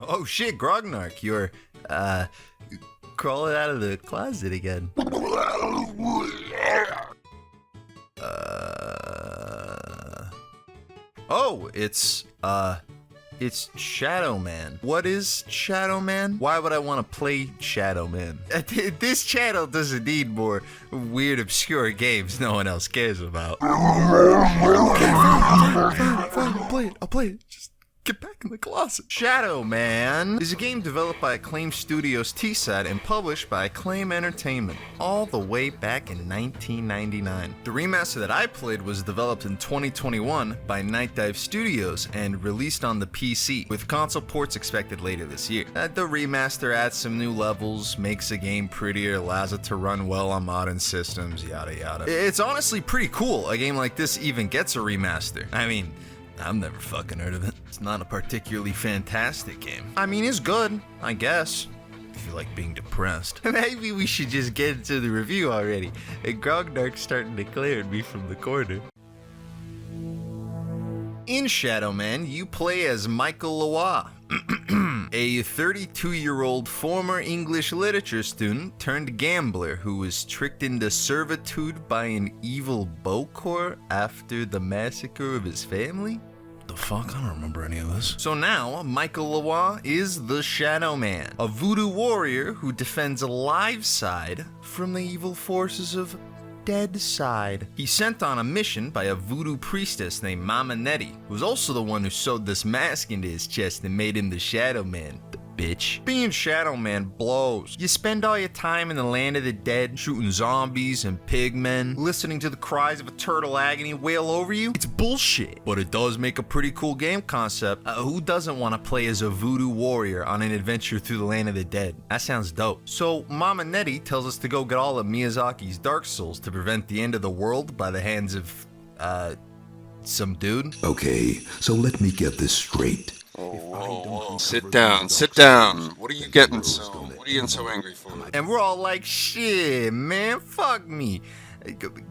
Oh shit, Grognark, you're, crawling out of the closet again. Oh, it's Shadow Man. What is Shadow Man? Why would I want to play Shadow Man? This channel doesn't need more weird, obscure games no one else cares about. Okay, fine, I'll play it. Just get back in the closet. Shadow Man is a game developed by Acclaim Studios Teesside and published by Acclaim Entertainment all the way back in 1999. The remaster that I played was developed in 2021 by Nightdive Studios and released on the PC, with console ports expected later this year. The remaster adds some new levels, makes the game prettier, allows it to run well on modern systems, yada yada. It's honestly pretty cool a game like this even gets a remaster. I mean, I've never fucking heard of it. It's not a particularly fantastic game. I mean, it's good, I guess, if you like being depressed. Maybe we should just get into the review already. And Grognark's starting to clear me from the corner. In Shadow Man, you play as Michael Lewa, a 32-year-old former English literature student turned gambler who was tricked into servitude by an evil Bokor after the massacre of his family? The fuck? I don't remember any of this. So now, Michael Lewa is the Shadow Man, a voodoo warrior who defends a live side from the evil forces of dead side. He's sent on a mission by a voodoo priestess named Mama Nettie, who's also the one who sewed this mask into his chest and made him the Shadow Man. The bitch. Being Shadow Man blows. You spend all your time in the land of the dead, shooting zombies and pigmen, listening to the cries of a turtle agony wail over you. It's bullshit, but it does make a pretty cool game concept. Who doesn't want to play as a voodoo warrior on an adventure through the land of the dead? That sounds dope. So Mama Nettie tells us to go get all of Miyazaki's Dark Souls to prevent the end of the world by the hands of, some dude. Okay, so let me get this straight. Whoa. Sit down. What are you getting so angry for? And we're all like, shit, man, fuck me.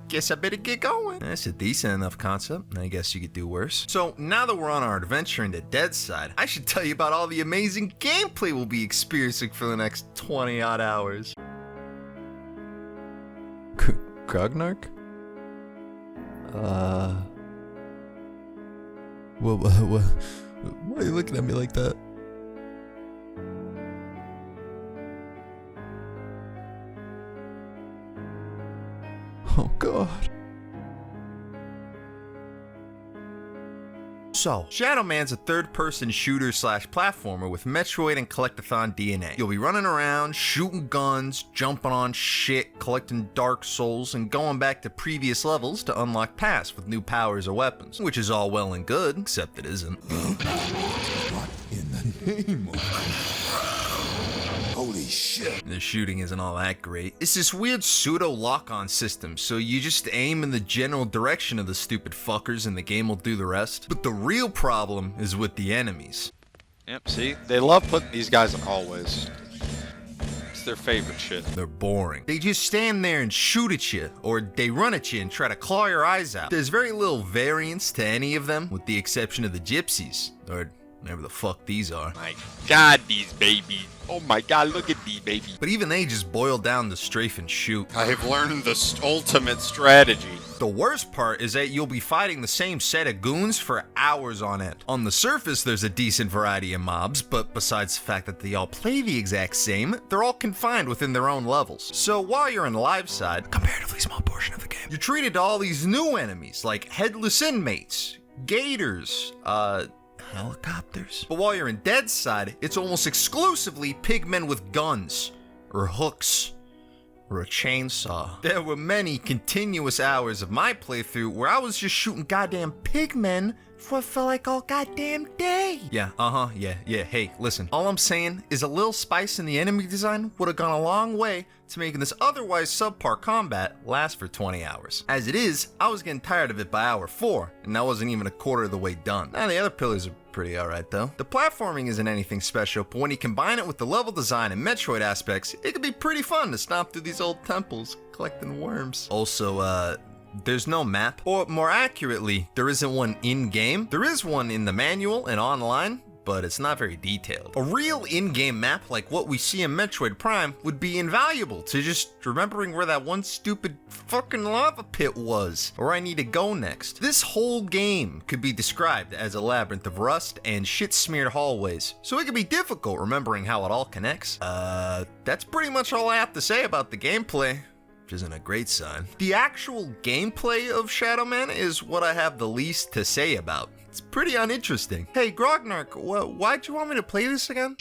Guess I better get going. That's a decent enough concept. I guess you could do worse. So now that we're on our adventure into Dead Side, I should tell you about all the amazing gameplay we'll be experiencing for the next 20 odd hours. Grognark? Why are you looking at me like that? Oh god. So, Shadow Man's a third-person shooter slash platformer with Metroid and Collectathon DNA. You'll be running around, shooting guns, jumping on shit, collecting Dark Souls, and going back to previous levels to unlock paths with new powers or weapons. Which is all well and good, except it isn't. What in the name of... Holy shit. The shooting isn't all that great. It's this weird pseudo lock-on system, so you just aim in the general direction of the stupid fuckers and the game will do the rest. But the real problem is with the enemies. Yep, see? They love putting these guys in hallways. It's their favorite shit. They're boring. They just stand there and shoot at you, or they run at you and try to claw your eyes out. There's very little variance to any of them, with the exception of the gypsies, or whatever the fuck these are. My god, these babies. Oh my god, look at these babies. But even they just boil down to strafe and shoot. I have learned the ultimate strategy. The worst part is that you'll be fighting the same set of goons for hours on end. On the surface, there's a decent variety of mobs, but besides the fact that they all play the exact same, they're all confined within their own levels. So while you're in live side, comparatively small portion of the game, you're treated to all these new enemies, like headless inmates, gators, helicopters. But while you're in Dead Side, it's almost exclusively pigmen with guns, or hooks, or a chainsaw. There were many continuous hours of my playthrough where I was just shooting goddamn pigmen for what felt like all goddamn day. Yeah, hey, listen. All I'm saying is a little spice in the enemy design would have gone a long way to making this otherwise subpar combat last for 20 hours. As it is, I was getting tired of it by hour 4, and I wasn't even a quarter of the way done. Now, the other pillars are pretty alright though. The platforming isn't anything special, but when you combine it with the level design and Metroid aspects, it can be pretty fun to stomp through these old temples, collecting worms. Also, there's no map, or more accurately, there isn't one in-game. There is one in the manual and online, but it's not very detailed. A real in-game map like what we see in Metroid Prime would be invaluable to just remembering where that one stupid fucking lava pit was, or I need to go next. This whole game could be described as a labyrinth of rust and shit-smeared hallways, so it can be difficult remembering how it all connects. That's pretty much all I have to say about the gameplay, which isn't a great sign. The actual gameplay of Shadow Man is what I have the least to say about. It's pretty uninteresting. Hey, Grognark, why'd you want me to play this again?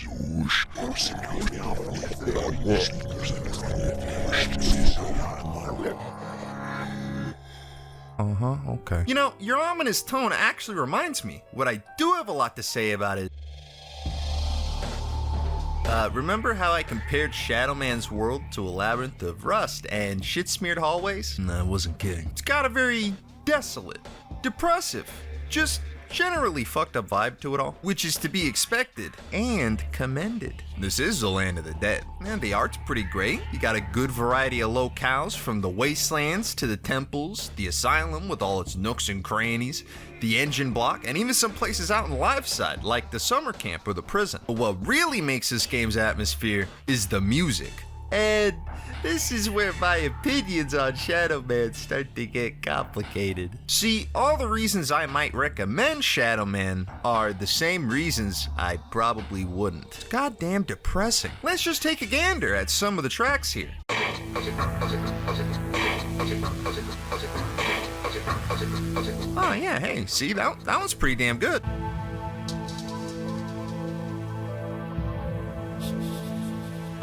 Okay. You know, your ominous tone actually reminds me. What I do have a lot to say about it. Remember how I compared Shadow Man's world to a labyrinth of rust and shit-smeared hallways? No, I wasn't kidding. It's got a very desolate, depressive, just generally fucked up vibe to it all, which is to be expected and commended. This is the land of the dead, and the art's pretty great. You got a good variety of locales, from the wastelands to the temples, the asylum with all its nooks and crannies, the engine block, and even some places out on the live side, like the summer camp or the prison. But what really makes this game's atmosphere is the music. And this is where my opinions on Shadow Man start to get complicated. See, all the reasons I might recommend Shadow Man are the same reasons I probably wouldn't. Goddamn depressing. Let's just take a gander at some of the tracks here. Oh yeah, hey, see, that one's pretty damn good.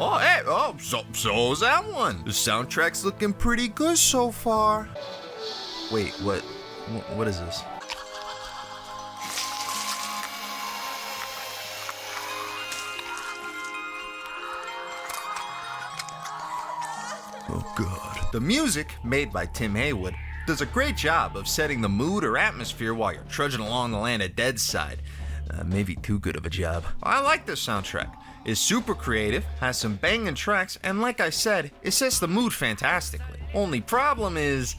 Oh, hey, so's that one. The soundtrack's looking pretty good so far. Wait, what is this? Oh God. The music, made by Tim Haywood, does a great job of setting the mood or atmosphere while you're trudging along the land of Deadside. Maybe too good of a job. I like this soundtrack. It's super creative, has some banging tracks, and like I said, it sets the mood fantastically. Only problem is,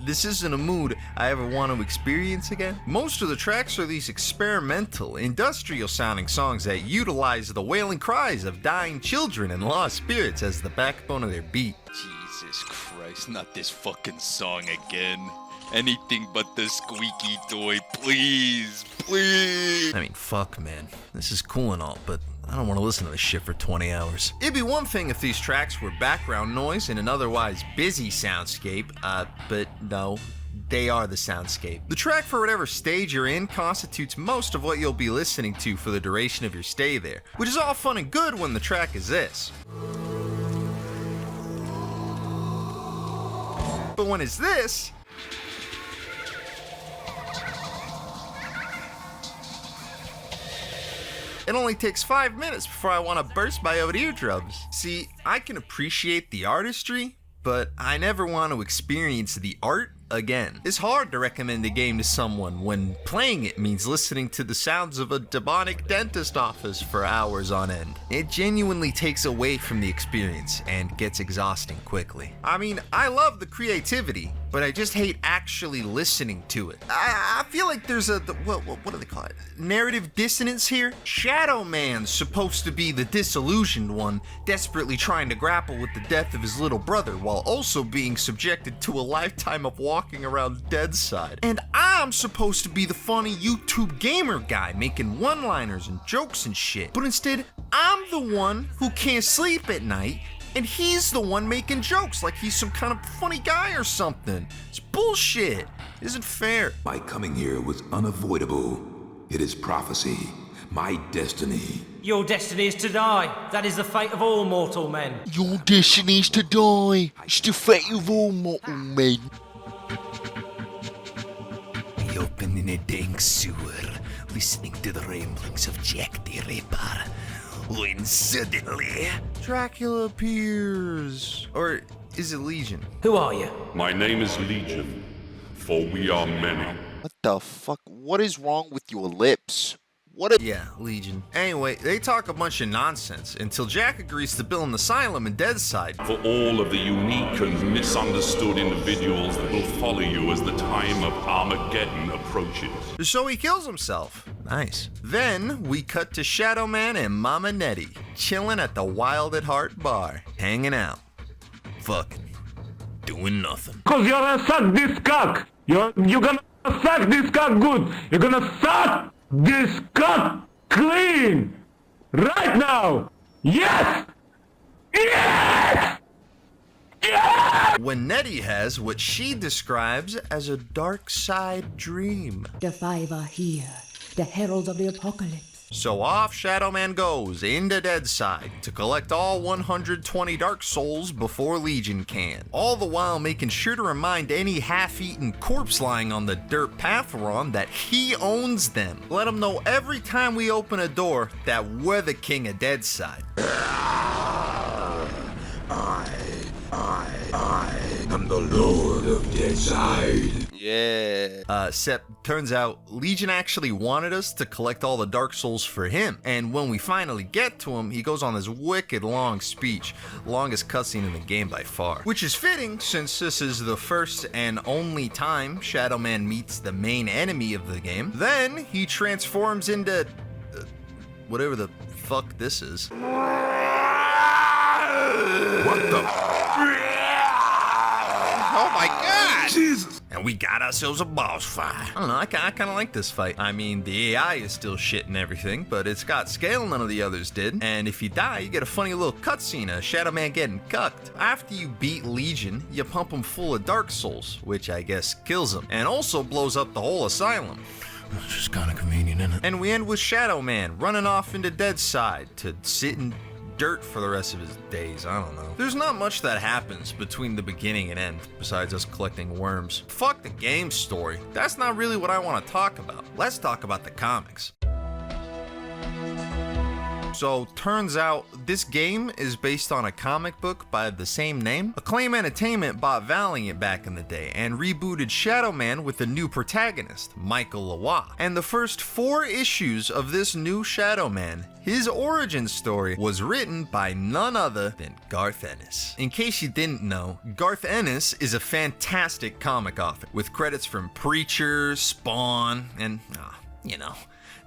this isn't a mood I ever want to experience again. Most of the tracks are these experimental, industrial-sounding songs that utilize the wailing cries of dying children and lost spirits as the backbone of their beat. Jesus Christ, not this fucking song again. Anything but the squeaky toy, please, please. I mean, fuck, man. This is cool and all, but I don't want to listen to this shit for 20 hours. It'd be one thing if these tracks were background noise in an otherwise busy soundscape, but no, they are the soundscape. The track for whatever stage you're in constitutes most of what you'll be listening to for the duration of your stay there, which is all fun and good when the track is this. But when it's this, it only takes 5 minutes before I want to burst my own eardrums. See, I can appreciate the artistry, but I never want to experience the art again. It's hard to recommend a game to someone when playing it means listening to the sounds of a demonic dentist office for hours on end. It genuinely takes away from the experience and gets exhausting quickly. I mean, I love the creativity, but I just hate actually listening to it. I feel like there's what do they call it? Narrative dissonance here? Shadow Man's supposed to be the disillusioned one, desperately trying to grapple with the death of his little brother while also being subjected to a lifetime of walking around Deadside. And I'm supposed to be the funny YouTube gamer guy making one-liners and jokes and shit. But instead, I'm the one who can't sleep at night, and he's the one making jokes like he's some kind of funny guy or something. It's bullshit. It isn't fair. My coming here was unavoidable. It is prophecy, my destiny. Your destiny is to die. That is the fate of all mortal men. Your destiny is to die. It's the fate of all mortal men. We open in a dank sewer, listening to the ramblings of Jack the Ripper, when suddenly Dracula appears. Or is it Legion? Who are you? My name is Legion, for we are many. What the fuck? What is wrong with your lips? What a Yeah, Legion. Anyway, they talk a bunch of nonsense until Jack agrees to build an asylum in Deadside. For all of the unique and misunderstood individuals that will follow you as the time of Armageddon approaches. So he kills himself. Nice. Then we cut to Shadow Man and Mama Nettie, chilling at the Wild at Heart bar, hanging out. Fucking. Doing nothing. Cause you're gonna suck this cock. You're gonna suck this cock good. You're gonna suck this cock clean. Right now. Yes! Yes! Yes! When Nettie has what she describes as a dark side dream. The five are here, the heralds of the apocalypse. So off Shadow Man goes into Deadside to collect all 120 Dark Souls before Legion can. All the while making sure to remind any half-eaten corpse lying on the dirt path we're on that he owns them. Let him know every time we open a door that we're the king of Deadside. I am the Lord of Deadside. yeah. Except turns out Legion actually wanted us to collect all the Dark Souls for him. And when we finally get to him, he goes on this wicked long speech, longest cutscene in the game by far. Which is fitting since this is the first and only time Shadow Man meets the main enemy of the game. Then he transforms into whatever the fuck this is. What the? Oh my god! Jesus! And we got ourselves a boss fight. I don't know, I kind of like this fight. I mean, the AI is still shit and everything, but it's got scale none of the others did. And if you die, you get a funny little cutscene of Shadow Man getting cucked. After you beat Legion, you pump him full of Dark Souls, which I guess kills him, and also blows up the whole asylum. It's just kind of convenient, isn't it? And we end with Shadow Man running off into Deadside to sit in dirt for the rest of his days. I don't know. There's not much that happens between the beginning and end besides us collecting worms. Fuck the game story. That's not really what I want to talk about. Let's talk about the comics. So, turns out this game is based on a comic book by the same name. Acclaim Entertainment bought Valiant back in the day and rebooted Shadow Man with a new protagonist, Michael Lawa. And the first 4 issues of this new Shadow Man, his origin story, was written by none other than Garth Ennis. In case you didn't know, Garth Ennis is a fantastic comic author with credits from Preacher, Spawn, and, you know,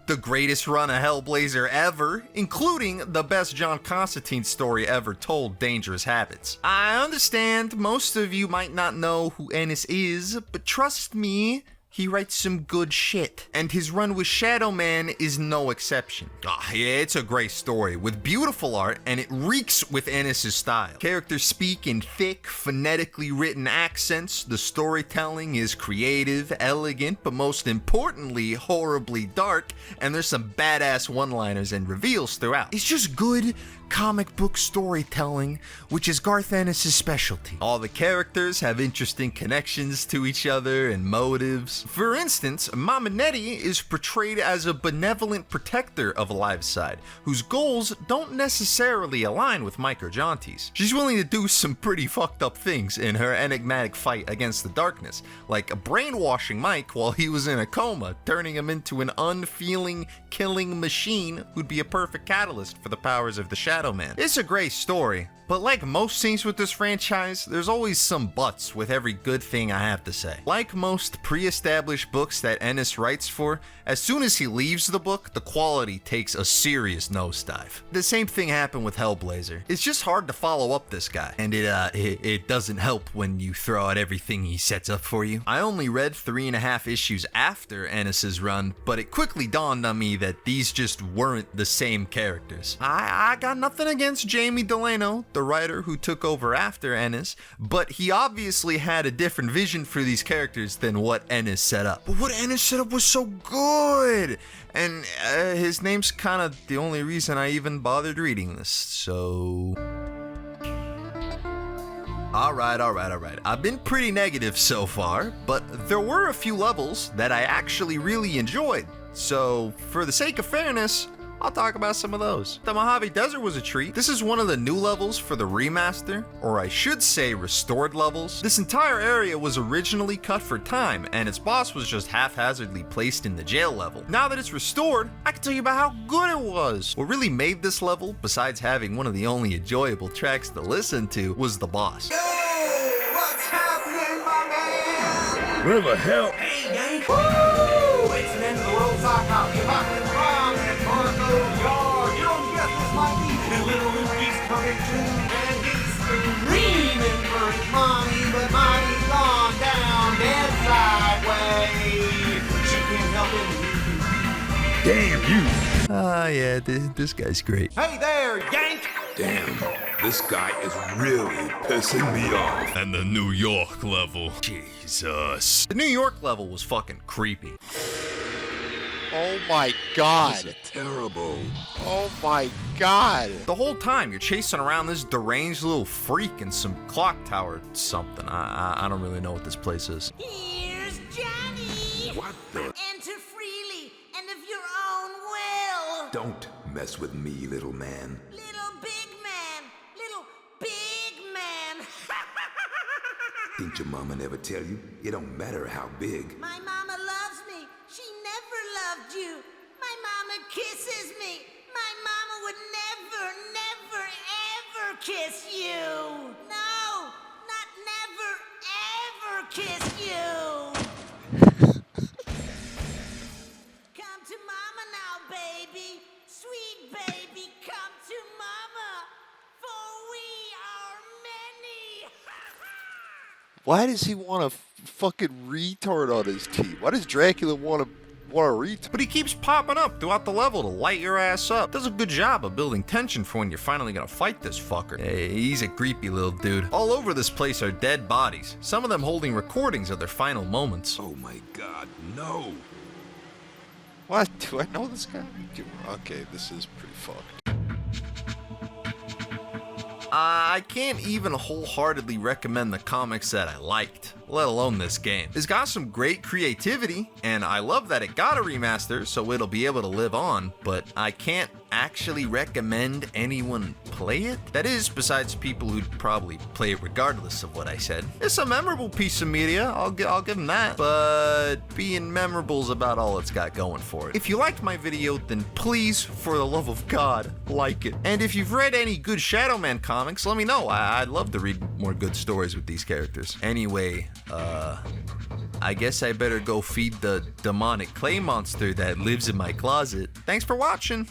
the greatest run of Hellblazer ever, including the best John Constantine story ever told, Dangerous Habits. I understand most of you might not know who Ennis is, but trust me, he writes some good shit. And his run with Shadow Man is no exception. Yeah, it's a great story with beautiful art, and it reeks with Ennis' style. Characters speak in thick, phonetically written accents. The storytelling is creative, elegant, but most importantly, horribly dark, and there's some badass one-liners and reveals throughout. It's just good comic book storytelling, which is Garth Ennis' specialty. All the characters have interesting connections to each other and motives. For instance, Mama Nettie is portrayed as a benevolent protector of Liveside, whose goals don't necessarily align with Mike or Jaunty's. She's willing to do some pretty fucked up things in her enigmatic fight against the darkness, like brainwashing Mike while he was in a coma, turning him into an unfeeling, killing machine who'd be a perfect catalyst for the powers of the Shadow Man. It's a great story, but like most things with this franchise, there's always some buts with every good thing I have to say. Like most pre-established books that Ennis writes for, as soon as he leaves the book, the quality takes a serious nosedive. The same thing happened with Hellblazer. It's just hard to follow up this guy, and it doesn't help when you throw out everything he sets up for you. I only read 3.5 issues after Ennis's run, but it quickly dawned on me that these just weren't the same characters. I got nothing against Jamie Delano, the writer who took over after Ennis, but he obviously had a different vision for these characters than what Ennis set up. But what Ennis set up was so good! And his name's kind of the only reason I even bothered reading this, so... Alright. I've been pretty negative so far, but there were a few levels that I actually really enjoyed. So, for the sake of fairness, I'll talk about some of those. The Mojave Desert was a treat. This is one of the new levels for the remaster, or I should say restored levels. This entire area was originally cut for time, and its boss was just haphazardly placed in the jail level. Now that it's restored, I can tell you about how good it was. What really made this level, besides having one of the only enjoyable tracks to listen to, was the boss. What's happening, my man? Where the hell? Hey, Yank! Woo! It's an end of the world sock hop. You're rocking around in Cargo Yard. You don't get this like me. And little Lucy's coming too. And he's screaming for his mommy, but mommy's gone down dead sideways. She can't help it. Damn you! Ah, yeah, this guy's great. Hey there, Yank! Damn, this guy is really pissing me off. And the New York level. Jesus. The New York level was fucking creepy. Oh my god. Terrible. Oh my god. The whole time you're chasing around this deranged little freak in some clock tower something. I don't really know what this place is. Here's Johnny! What the? Enter freely and of your own will! Don't mess with me, little man. Little big man! Little big man! Didn't your mama never tell you? It don't matter how big. My mama loves me. She never loved you. My mama kisses me. My mama would never, never, ever kiss you. No, not never, ever kiss you. Come to mama now, baby. Sweet baby, come to mama. For we are many. Why does he want a fucking retard on his team? Why does Dracula want a retard? But he keeps popping up throughout the level to light your ass up. Does a good job of building tension for when you're finally gonna fight this fucker. Hey, he's a creepy little dude. All over this place are dead bodies, some of them holding recordings of their final moments. Oh my god, no. What? Do I know this guy? Okay, this is pretty fucked. I can't even wholeheartedly recommend the comics that I liked, let alone this game. It's got some great creativity, and I love that it got a remaster, so it'll be able to live on, but I can't actually recommend anyone play it. That is, besides people who'd probably play it regardless of what I said. It's a memorable piece of media, I'll give them that, but being memorable is about all it's got going for it. If you liked my video, then please, for the love of God, like it. And if you've read any good Shadow Man comics, let me know. I'd love to read more good stories with these characters. Anyway, I guess I better go feed the demonic clay monster that lives in my closet. Thanks for watching.